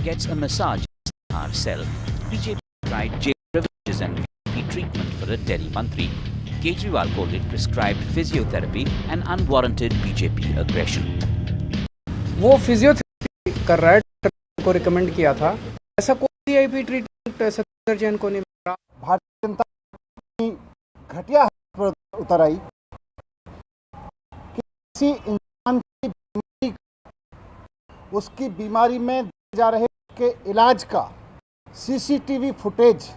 gets a massage in Tihar cell. BJP tried jail privileges and VIP treatment for a Delhi mantri. Kejriwal called it prescribed physiotherapy and unwarranted BJP aggression. वो physiotherapy कर रहा है, doctor को recommend किया था. ऐसा कोई VIP treatment Satyendra Jain को नहीं मिला. भारतीय जनता पार्टी घटिया पर उतर आई कि किसी इंसान की बीमारी, उसकी बीमारी में दिए जा रहे के इलाज का CCTV फुटेज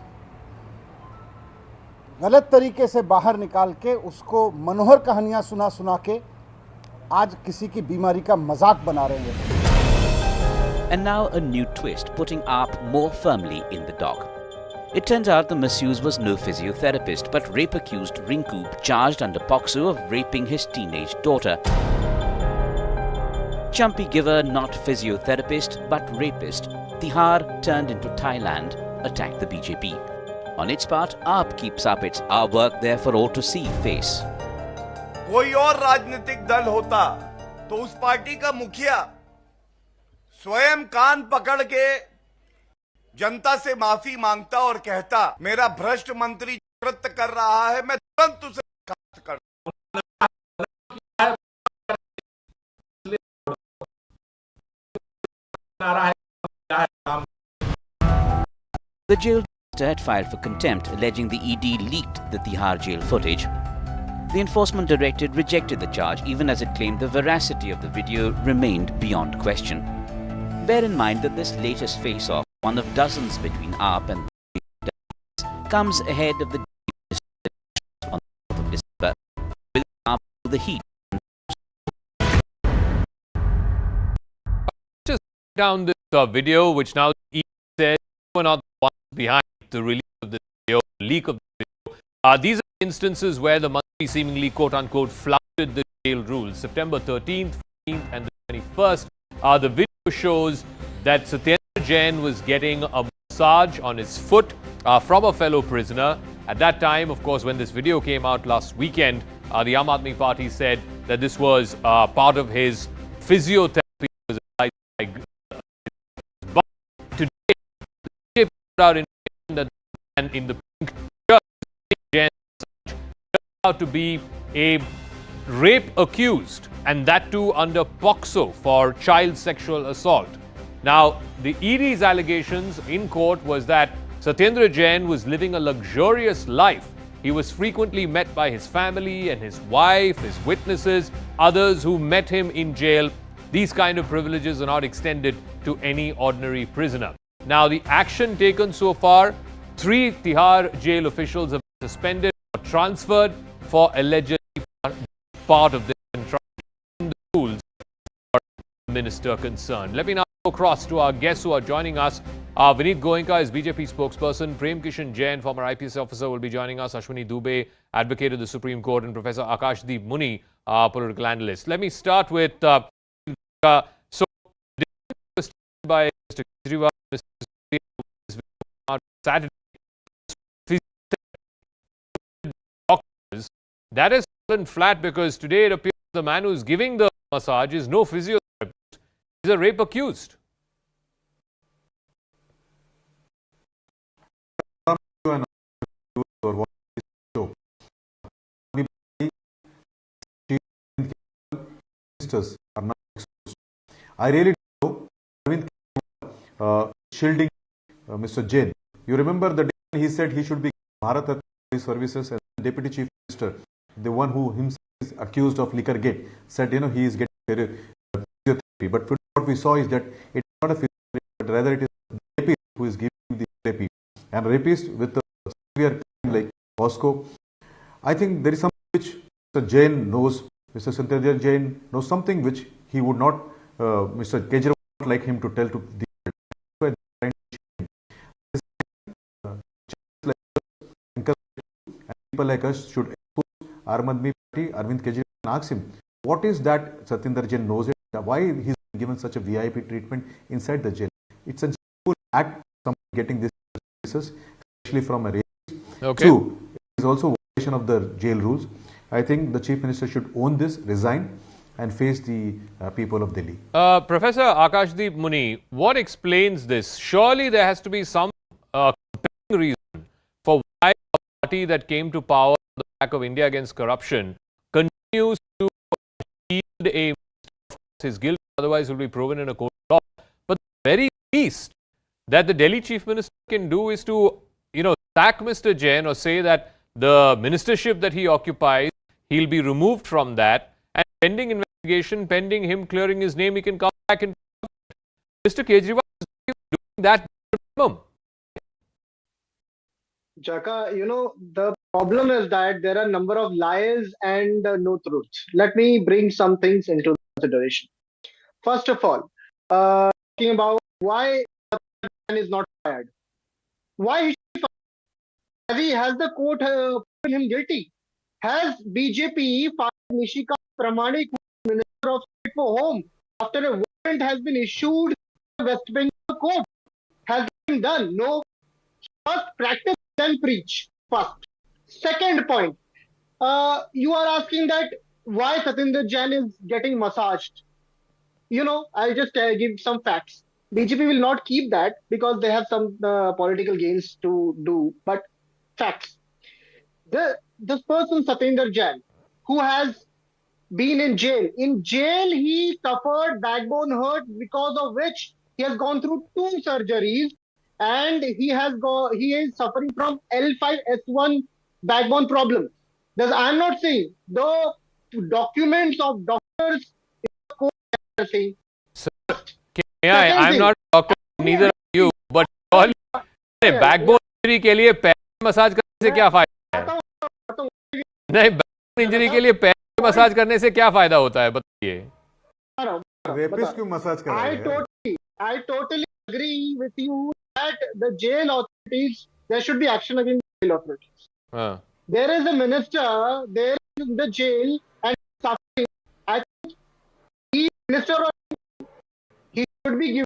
गलत तरीके से बाहर निकाल के उसको मनोहर कहानियां सुना के आज किसी की बीमारी का मजाक बना रहे हैं. And now a new twist, putting AAP more firmly in the dock. It turns out the masseuse was no physiotherapist, but rape-accused Rinku charged under POCSO of raping his teenage daughter. Chumpy giver, not physiotherapist, but rapist, Tihar turned into Thailand, attacked the BJP. On its part, AAP keeps up its "our work there for all to see" face. कोई और राजनीतिक दल होता तो उस party का मुखिया स्वयं कान पकड़ के जनता से माफी मांगता और कहता, मेरा भ्रष्ट मंत्री कृत्य कर रहा है, मैं तुरंत उसे बर्खास्त कर The jail had filed for contempt, alleging the ED leaked the Tihar Jail footage. The Enforcement Directorate rejected the charge, even as it claimed the veracity of the video remained beyond question. Bear in mind that this latest face-off, one of dozens between AAP and the comes ahead of the on the 4th of December, with AAP the heat. Just down this video, which now says we're not the ones behind the release of this video, leak of the video. These are instances where the monthly seemingly quote-unquote flouted the jail rules. September 13th, 14th and the 21st. The video shows that Satyendar Jain was getting a massage on his foot from a fellow prisoner. At that time, of course, when this video came out last weekend, the Aam Aadmi Party said that this was part of his physiotherapy. But today, they put out information that and in the pink shirt, Jain turned out to be a rape accused, and that too under POCSO for child sexual assault. Now, the ED's allegations in court was that Satyendar Jain was living a luxurious life. He was frequently met by his family and his wife, his witnesses, others who met him in jail. These kind of privileges are not extended to any ordinary prisoner. Now, the action taken so far, 3 Tihar Jail officials have been suspended or transferred for allegedly part of this contraction the rules for the minister concerned. Let me now go across to our guests who are joining us. Vineet Goenka is BJP spokesperson. Prem Kishan Jain, former IPS officer, will be joining us. Ashwini Dubey, advocate of the Supreme Court, and Professor Akashdeep Muni, political analyst. Let me start with so by Mr. Kejriwal, Saturday. That has fallen flat because today it appears the man who's giving the massage is no physiotherapist. He's a rape accused. I really don't know shielding Mr. Jain. You remember the day he said he should be Bharat Services and Deputy Chief Minister, the one who himself is accused of Liquorgate, said, he is getting physiotherapy. But what we saw is that it is not a physiotherapy, but rather it is the rapist who is giving the therapy. And rapist with a severe crime like Moscow. I think there is something which Mr. Jain knows, Mr. Satyendar Jain knows something which he would not, Mr. Kejriwal would like him to tell to the people like us should expose Aam Aadmi Party, Arvind Kejriwal, and ask him, what is that Satyendar Jain knows it? Why he's given such a VIP treatment inside the jail? It's a cool act from getting these services, especially from a rapist. Okay. 2, it is also a violation of the jail rules. I think the Chief Minister should own this, resign, and face the people of Delhi. Professor Akashdeep Muni, what explains this? Surely there has to be some compelling reason for why a party that came to power on the back of India against corruption continues to shield a his guilt, otherwise will be proven in a court of law. But the very least that the Delhi Chief Minister can do is to, sack Mr. Jain or say that the ministership that he occupies, he'll be removed from that, and pending investigation, pending him clearing his name, he can come back and Mr. Kejriwal is doing that minimum. Jaka, the problem is that there are a number of lies and no truths. Let me bring some things into consideration. First of all, talking about why Satyendar is not fired. Why is he fired? Has the court proven him guilty? Has BJP fired Nishika Pramanik, Minister of State for Home, after a warrant has been issued by the West Bengal court? Has it been done? No. First, practice, then preach. First. Second point, you are asking that why Satyendar Jain is getting massaged. I'll just give some facts. BJP will not keep that because they have some political gains to do. But facts. This person, Satyendar Jain, who has been in jail. In jail, he suffered backbone hurt, because of which he has gone through 2 surgeries, and he is suffering from L5S1 backbone problem. I'm not saying the documents of doctors are saying. Sir, I'm not a doctor, neither are you, but backbone injury के लिए पैर massage करने से क्या फायदा है? नहीं, backbone injury के लिए पैर मसाज करने से क्या फायदा होता है, बताइए? रेपिस्ट क्यों मसाज कर रहे हैं? I totally agree with you that the jail authorities, there should be action against the jail authorities. There is a minister there in the jail and suffering. I think he minister, he should be given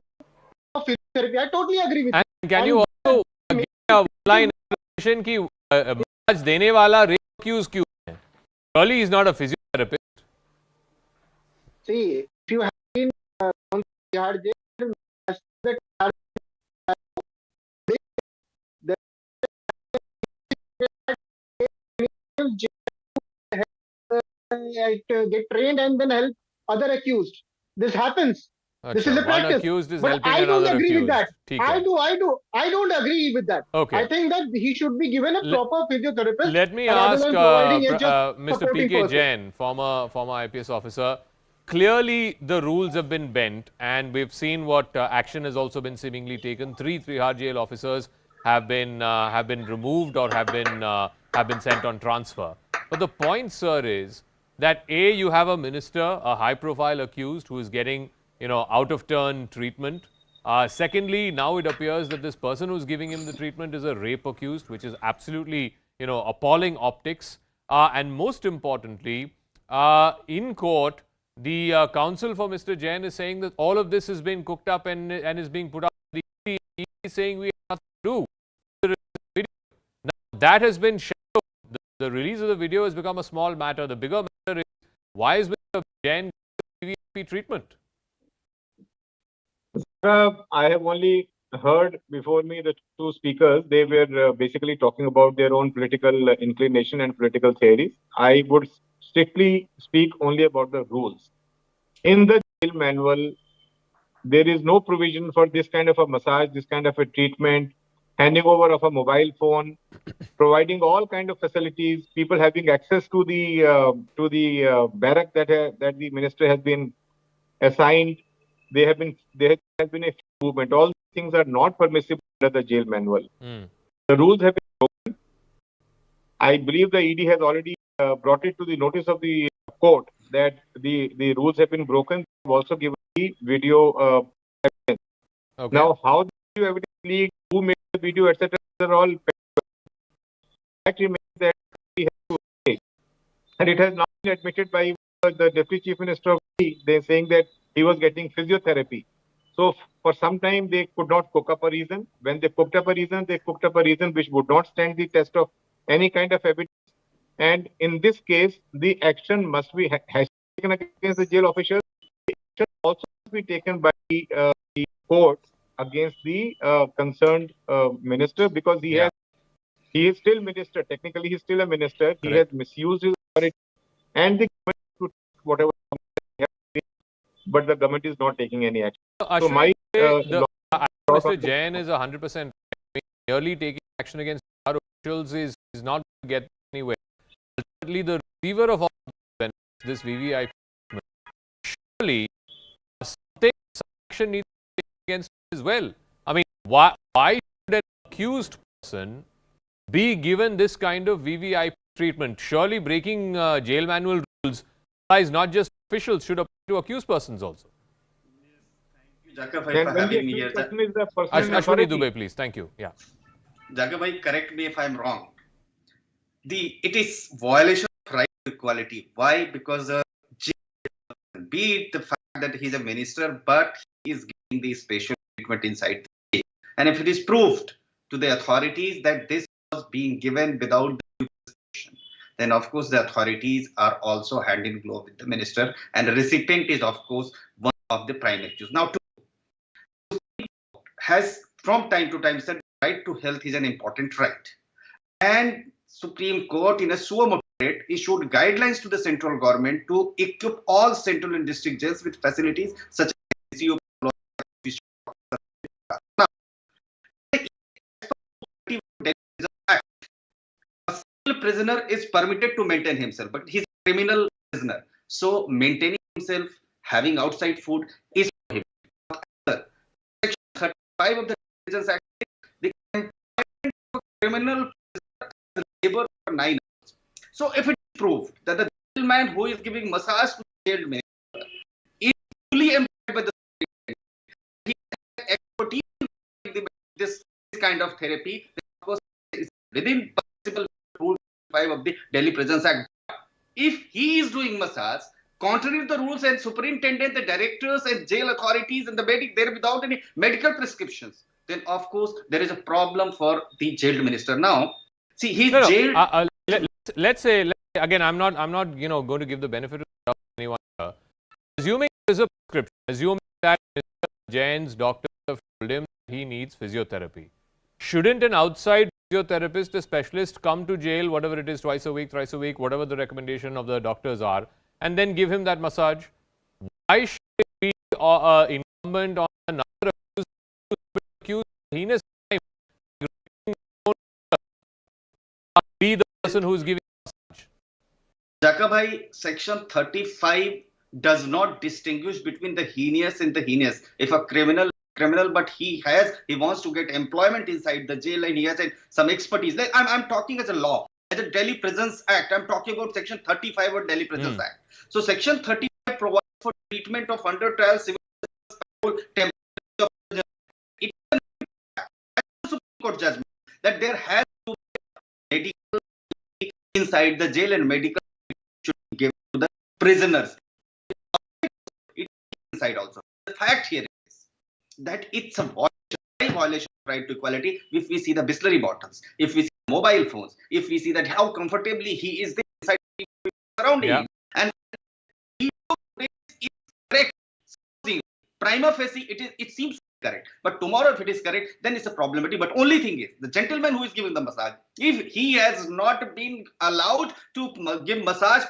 physiotherapy. I totally agree with you. And can you also give a line explanation ki massage dene wala rape accused क्यों है? Surely he is not a physiotherapist. See, if you have been on Tihar Jail, get trained and then help other accused. This happens. This is a practice. One accused is but helping I another don't agree accused. with that. I I don't agree with that. Okay. I think that he should be given a proper physiotherapist. Let me ask Mr. P.K. Jain, former IPS officer. Clearly, the rules have been bent, and we've seen what action has also been seemingly taken. 3 Tihar Jail officers have been removed or have been sent on transfer. But the point, sir, is that A, you have a minister, a high-profile accused who is getting, out-of-turn treatment. Secondly, now it appears that this person who's giving him the treatment is a rape accused, which is absolutely, appalling optics. And most importantly, in court, the counsel for Mr. Jain is saying that all of this has been cooked up and is being put up. The ED is saying we have nothing to do with the video. Now, that has been shadowed. The release of the video has become a small matter. The bigger matter is, why is Mr. Jain getting AAP treatment? I have only heard before me the 2 speakers. They were basically talking about their own political inclination and political theories. I would strictly speak only about the rules. In the jail manual, there is no provision for this kind of a massage, this kind of a treatment, handing over of a mobile phone, providing all kind of facilities, people having access to the barrack that the minister has been assigned. There has been a movement. All these things are not permissible under the jail manual. The rules have been broken. I believe the ED has already brought it to the notice of the court that the rules have been broken. They've also given the video evidence. Okay. Now, how the video evidence leaked, who made the video, etc., are all fact remains that he has to say. And it has now been admitted by the Deputy Chief Minister of Delhi. They're saying that he was getting physiotherapy. So for some time they could not cook up a reason. When they cooked up a reason, which would not stand the test of any kind of evidence. And in this case, the action must be taken against the jail officials should also be taken by the court against the concerned minister, because he is still minister. Technically, he's still a minister. He has misused his authority, and the government to take whatever he has taken, but the government is not taking any action. So my Mr. Jain is 100% merely taking action against our officials is not going to get anywhere. Ultimately, the receiver of all benefits, this VVIP, surely some action needs to be taken against it as well. I mean, why should an accused person be given this kind of VVIP treatment? Surely breaking jail manual rules applies not just officials, should apply to accused persons also. Ashwani Dubey, please. Thank you. Yeah. Jaga bhai, correct me if I'm wrong. It is violation of right to equality. Why? Because be it the fact that he's a minister, but he is getting the special treatment inside the jail. And if it is proved to the authorities that this was being given without the justification, then of course the authorities are also hand in glove with the minister, and the recipient is of course one of the prime accused. Now, has from time to time said right to health is an important right, and Supreme Court in a suo motu issued guidelines to the central government to equip all central and district jails with facilities such as ICU. Now, a civil prisoner is permitted to maintain himself, but he's a criminal prisoner, so maintaining himself, having outside food is prohibited. Section 35 of the Prisons Act, the criminal labor for 9 hours. So if it is proved that the jail man who is giving massage to the jailed man is fully employed by the state, he has expertise in this kind of therapy, then of course is within possible rule 5 of the Delhi Prisons Act. If he is doing massage contrary to the rules, and superintendent, the directors and jail authorities and the medic there without any medical prescriptions, then of course there is a problem for the jailed minister. Now, see, he's jailed. Let's say again, I'm not going to give the benefit of anyone here. Assuming there's a prescription, assuming that Mr. Jain's doctor have told him he needs physiotherapy, shouldn't an outside physiotherapist, a specialist, come to jail, whatever it is, twice a week, thrice a week, whatever the recommendation of the doctors are, and then give him that massage? Why should it be incumbent on another accused heinous crime be the person who is giving massage? Jaka bhai, section 35 does not distinguish between the heinous and the heinous. If a criminal, but he wants to get employment inside the jail and he has some expertise. Like I'm talking as a law, as a Delhi Prisons Act. I'm talking about section 35 of Delhi Prisons Act. So section 35 provides for treatment of under trial civil temperature. It is a Supreme Court judgment that there has to be medical inside the jail, and medical should be given to the prisoners. It is inside also. The fact here is that it's a violation of right to equality. If we see the Bisleri bottles, if we see mobile phones, if we see that how comfortably he is there inside surrounding him, and he is correct. Prima facie, it seems correct. But tomorrow, if it is correct, then it's a problematic. But only thing is, the gentleman who is giving the massage, if he has not been allowed to give massage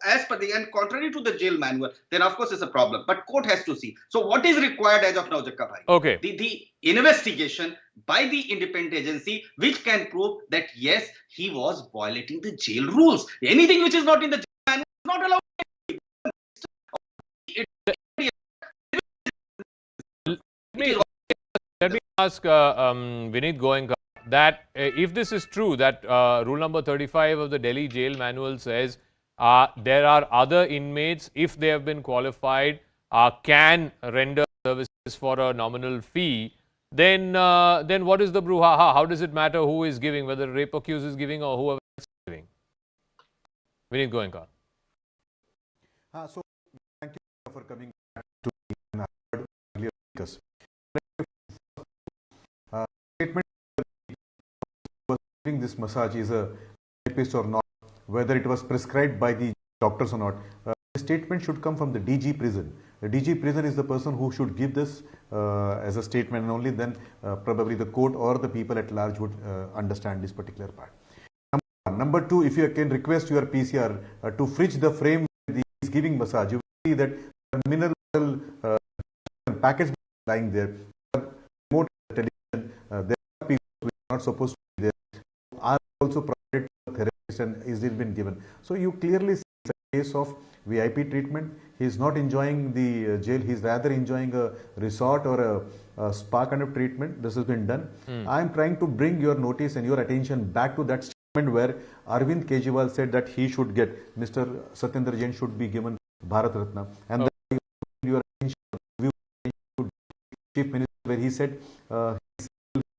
as per the and contrary to the jail manual, then of course it's a problem. But court has to see. So what is required as of now, Jakka bhai? Okay. The investigation by the independent agency which can prove that yes, he was violating the jail rules. Anything which is not in the jail manual is not allowed. Let me ask Vineet Goenka that if this is true, that rule number 35 of the Delhi jail manual says there are other inmates, if they have been qualified, can render services for a nominal fee, then what is the brouhaha? How does it matter who is giving, whether rape accused is giving or whoever is giving? Vineet Goenka. So, thank you for coming back to earlier speakers. Statement was giving this massage is a therapist or not, whether it was prescribed by the doctors or not. the statement should come from the DG prison. The DG prison is the person who should give this as a statement, and only then probably the court or the people at large would understand this particular part. Number two, if you can request your PCR to fridge the frame where he is giving massage, you will see that mineral packets lying there. Remote television, there are people who are not supposed to be there, are also provided to the therapist, and is it been given. So you clearly see it's a case of VIP treatment. He is not enjoying the jail, he is rather enjoying a resort or a spa kind of treatment. This has been done. I am trying to bring your notice and your attention back to that statement where Arvind Kejriwal said that he should get, Mr. Satyendar Jain should be given Bharat Ratna. And then your attention to Chief Minister where he said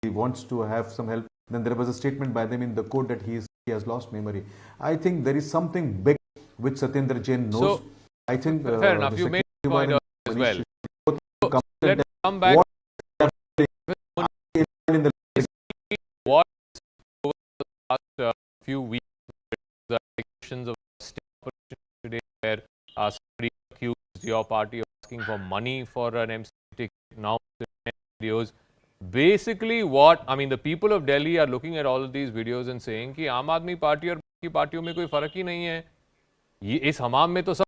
he wants to have some help. Then there was a statement by them in the court that he has lost memory. I think there is something big which Satyendar Jain knows. So, I think fair enough. You made a point as well. So, let's come back. What over the last few weeks, the allegations of state operation today, where somebody accused your party of asking for money for an MC ticket, now videos. Basically, what I mean, the people of Delhi are looking at all of these videos and saying कि आम आदमी party और बाकी पार्टियों में कोई फर्क ही नहीं है. ये इस हमाम में तो सब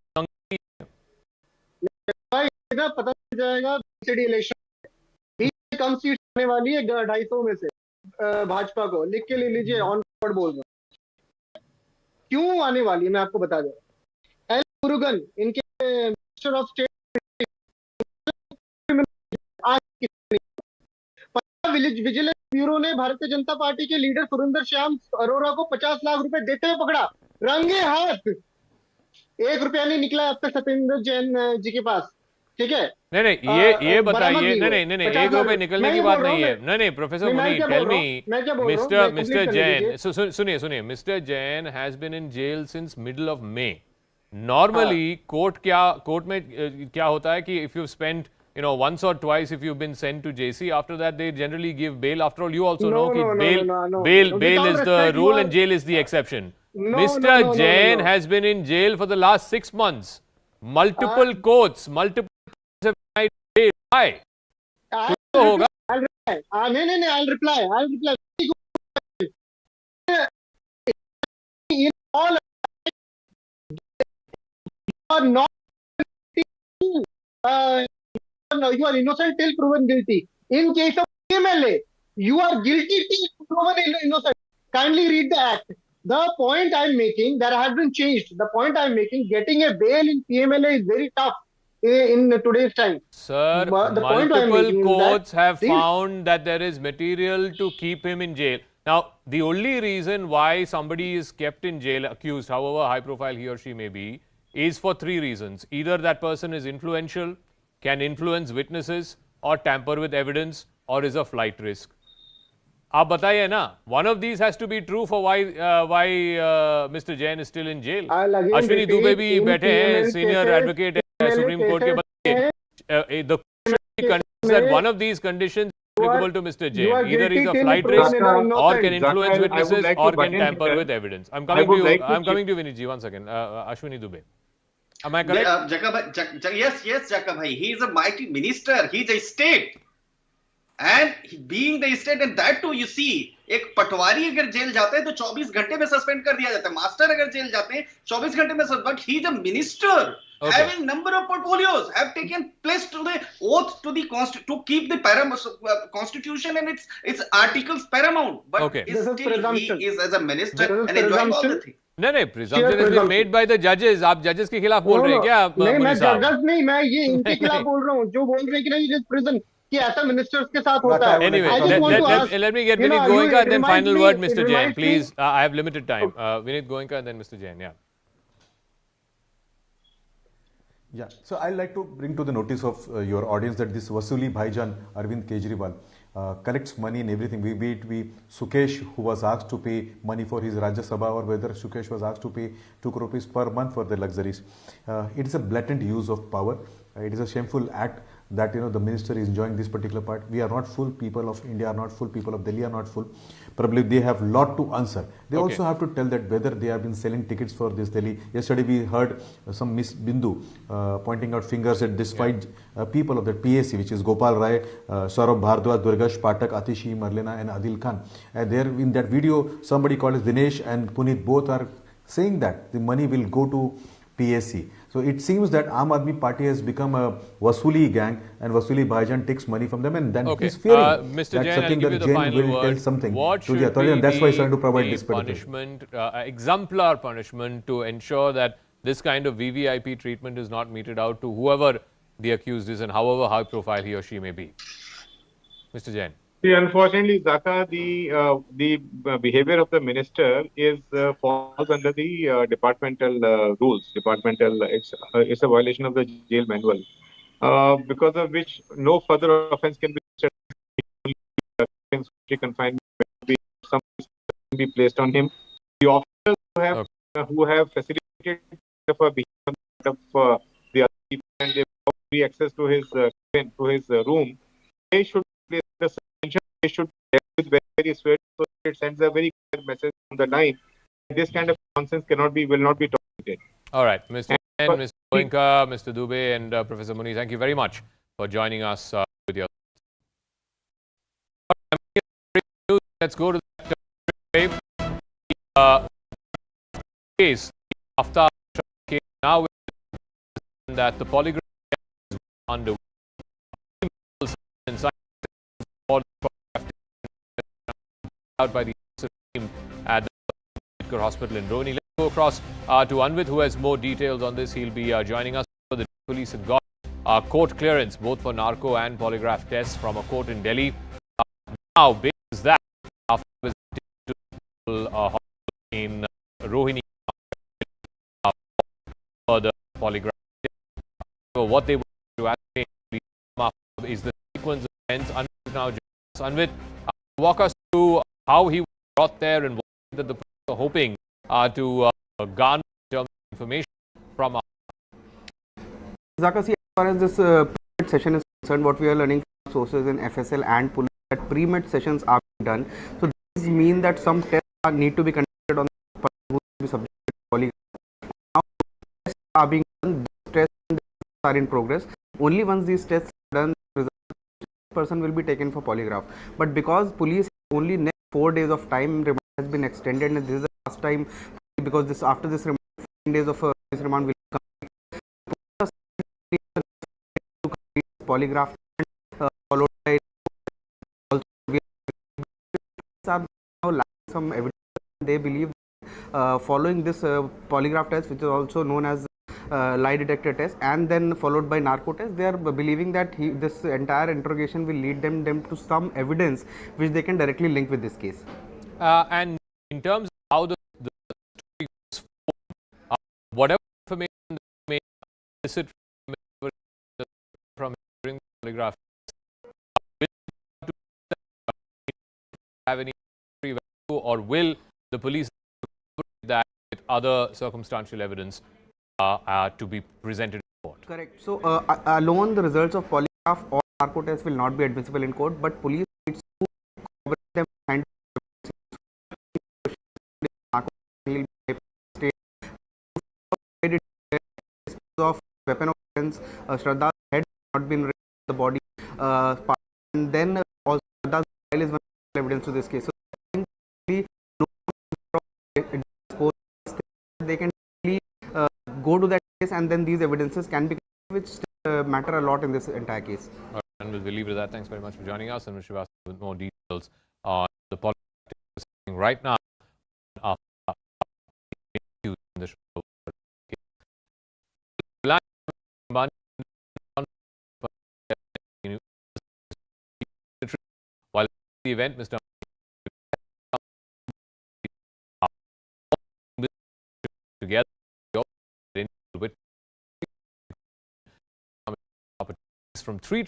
पता चल जाएगा बीजेडी इलेक्शन कम सीट आने वाली है 250 में से भाजपा को लिख के ले लीजिए ऑन रिकॉर्ड बोल रहा हूं क्यों आने वाली है मैं आपको बता दूं एल मुरुगन इनके minister of state vigilance bureau ने भारतीय जनता पार्टी के लीडर सुरेंद्र श्याम अरोरा को 50 लाख रुपए देते हुए पकड़ा रंगे हाथ 1 रुपया नहीं निकला अब तक सत्येंद्र जैन जी के पास ठीक है नहीं ये बताइए नहीं 1 रुपए निकलने की बात नहीं है नहीं professor Munir tell me mister Jain सुनिए mister Jain has been in jail since middle of May normally court में क्या होता है कि if you spend once or twice if you've been sent to JC, after that they generally give bail. After all, you also know that bail is the rule and jail is the exception. Mr. Jain has been in jail for the last 6 months. Multiple courts, multiple have denied bail. Why? I'll reply. In all, you are not. You are innocent till proven guilty. In case of PMLA, you are guilty till proven innocent. Kindly read the act. The point I am making, that has been changed. The point I am making, getting a bail in PMLA is very tough in today's time. Sir, multiple courts have found that there is material to keep him in jail. Now, the only reason why somebody is kept in jail, accused, however high profile he or she may be, is for 3 reasons. Either that person is influential, can influence witnesses, or tamper with evidence, or is a flight risk. आप बताइए ना, one of these has to be true for why Mr. Jain is still in jail. Ashwini Dubey भी बैठे हैं, senior advocate है Supreme Court के. बताइए, the question is that one of these conditions is applicable to Mr. Jain. Either he is a flight risk, or can influence witnesses, or can tamper with evidence. I'm coming to you, Vinit ji. One second, Ashwini Dubey. Am I correct? Yes, Jaka bhai. He is a mighty minister. He is a state. And being the state, and that too, you see, एक पटवारी अगर jail जाते हैं तो 24 घंटे में suspend कर दिया जाता है. मास्टर अगर जेल जाते हैं 24 घंटे में suspend. But he is a minister. Okay. Having number of portfolios have taken place to the oath to the to keep the constitution and its articles paramount. But okay. Still he is as a minister and enjoying all the things. नहीं presumption has been made by the judges. आप judges के खिलाफ बोल रहे हैं क्या? नहीं मैं जजेस नहीं मैं ये इनके खिलाफ बोल रहा हूँ जो बोल रहे हैं कि नहीं इट इज प्रिजन कि ऐसा मिनिस्टर्स के साथ होता है. Anyway, let me get Vinit Goenka and then final word Mr. Jain. Please, I have limited time. Vinit Goenka and then Mr. Jain. Yeah, so I'd like to bring to the notice of your audience that this Vasuli Bhaijan Arvind Kejriwal collects money and everything. Be it Sukesh, who was asked to pay money for his Rajya Sabha, or whether Sukesh was asked to pay 2 crores per month for the luxuries. It is a blatant use of power. It is a shameful act. that the minister is enjoying this particular part. We are not full. People of India are not full. People of Delhi are not full. Probably they have lot to answer. They also have to tell that whether they have been selling tickets for this Delhi. Yesterday we heard some Miss Bindu pointing out fingers at despite people of the PAC, which is Gopal Rai, Saurabh Bhardwaj, Durgesh Patak, Atishi, Marlena and Adil Khan. And there in that video, somebody called as Dinesh and Puneet both are saying that the money will go to PAC. So it seems that Aam Aadmi Party has become a Vasuli gang and Vasuli Bhaijan takes money from them and then he's fearing Mr. that Jain, I'll give you Satyendar the Jain final will tell word. something What to the should authority and that's why he's trying to provide be this the punishment, exemplar punishment to ensure that this kind of VVIP treatment is not meted out to whoever the accused is and however high profile he or she may be? Mr. Jain. See, unfortunately, Zaka, the behavior of the minister is falls under the departmental rules. It's a violation of the jail manual, because of which no further offence can be confinement some can be placed on him. The officers who have facilitated the behavior of the other people and they have free access to his room, they should place the suspension. They should deal with very swift, so it sends a very clear message on the line. This kind of nonsense will not be tolerated. All right, Mr. Jain, Mr. Goenka, Mr. Dubey, and Professor Muni, thank you very much for joining us with your. Let's go to the case. After now that the polygraph is underway. Out by the team at the hospital in Roni. Let's go across to Anvit, who has more details on this. He'll be joining us. The police have got court clearance both for narco and polygraph tests from a court in Delhi. Now, basis that after visiting to hospital in Rohini for the polygraph test. So what they want to ascertain is the sequence of events. Anvit now joins us. Anvit, walk us through how he was brought there and what that the police are hoping to garner in terms of information from us. Zaka, see, as far as this pre-med session is concerned, what we are learning from sources in FSL and police that pre-med sessions are being done. So this means that some tests need to be conducted on the person who will be subjected to polygraph. Now tests are being done, these tests are in progress. Only once these tests are done, the person will be taken for polygraph. But because police only next 4 days of time remand has been extended, and this is the last time because this after this remand, 15 days of this remand will come. Polygraph followed by also we are now lacking some evidence. They believe following this polygraph test, which is also known as lie detector test, and then followed by narco test, they are believing that this entire interrogation will lead them to some evidence which they can directly link with this case. And in terms of how the story goes forward, whatever information they may elicit from during the polygraph, have any value, or will the police that with other circumstantial evidence to be presented in court? Correct. So alone the results of polygraph or narco test will not be admissible in court, but police needs to corroborate them and of weapon offense. Shraddha's head not been raised, the body, and then also Shraddha's file is one evidence to this case. So they can really go to that case, and then these evidences can be which matter a lot in this entire case. And we'll leave it at that. Thanks very much for joining us, and we'll Srivastava with more details on the politics right now. While the event, Mr. together with from $3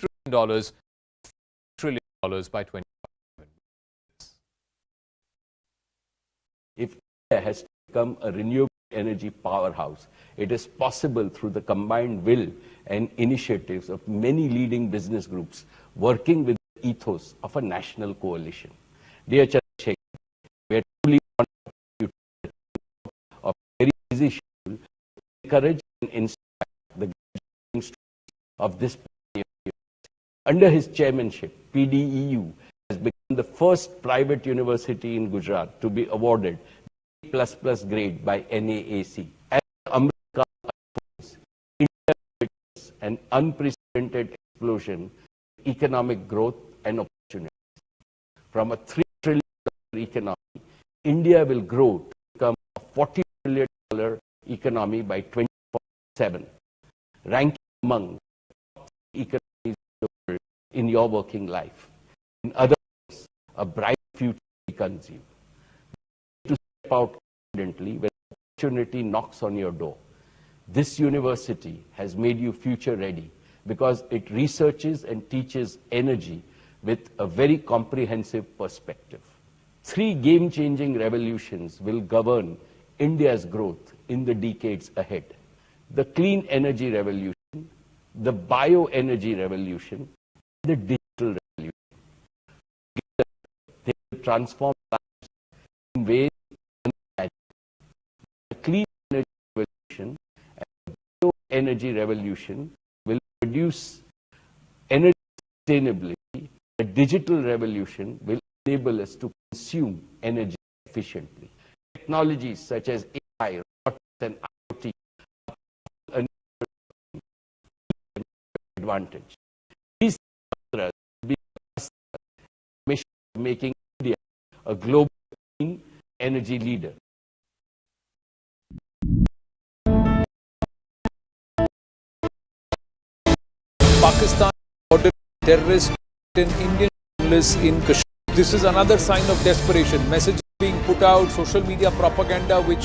trillion by 20. If India has become a renewable energy powerhouse. It is possible through the combined will and initiatives of many leading business groups working with the ethos of a national coalition. Dear Chandrasekhar, we are truly honored of very busy schedule to encourage and inspire the graduating students of this pioneer university. Under his chairmanship, PDEU has become the first private university in Gujarat to be awarded A++ grade by NAAC. As America unfolds, India witnesses an unprecedented explosion in economic growth and opportunities. From a $3 trillion economy, India will grow to become a $40 trillion economy by 2047, ranking among the top 3 economies in the world in your working life. In other words, a bright future beckons you. To step out confidently when opportunity knocks on your door. This university has made you future ready because it researches and teaches energy with a very comprehensive perspective. 3 game-changing revolutions will govern India's growth in the decades ahead. The clean energy revolution, the bioenergy revolution, and the digital revolution. Together, they will transform lives in ways unimaginable. The clean energy revolution and the bioenergy revolution will produce energy sustainability. The digital revolution will enable us to consume energy efficiently. Technologies such as AI, robotics, and IoT are an advantage. These will be a mission of making India a global clean energy leader. Pakistan ordered terrorists in Indian journalists in Kashmir. This is another sign of desperation. Messages being put out, social media propaganda which